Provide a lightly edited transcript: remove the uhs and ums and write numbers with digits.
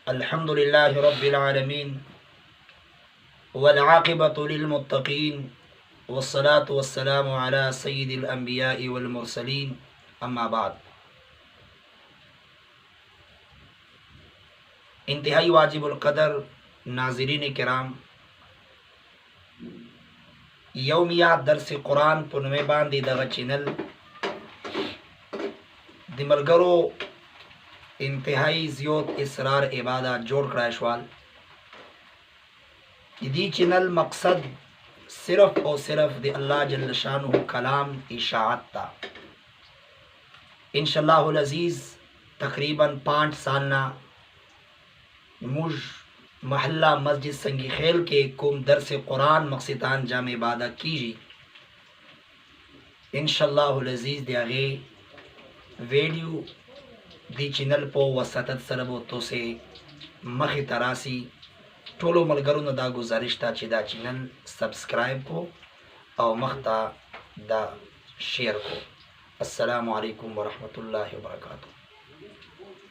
अल्हम्दुलिल्लाहि रब्बिल आलमीन वल आक़िबतु लिल मुत्तक़ीन वस्सलातु वस्सलामु अला सय्यिदिल अंबियाइ वल मुरसलीन अम्मा बाद। इंतहाई वाजिबुल कदर नाज़रीन किराम, यौमिया दर्स कुरान पुनवे बांदी दगा चैनल दिमलगरो इंतहाई ज़ियोत इसरार इबादत जोड़ कराशवाल दी चैनल मकसद सिर्फ और सिर्फ दे अल्लाह जल्ल शानुहु कलाम इशाअत ता। इंशाअल्लाहुल अज़ीज़ तकरीबन 5 साल ना मुझ महल्ला मस्जिद संगी खेल के कुम दर्स कुरान मकसदान जाम इबादत कीजी। इंशाअल्लाहुल अज़ीज़ दे आगे वीडियो दी चैनल पो वसतत सरबो तो से मखी तरासी टोलो मलगरू न दा गुजारिश ता दा चैनल सब्सक्राइब को और मखता दा शेयर को। अस्सलामु अलैकुम व रहमतुल्लाहि व बरकातुहू।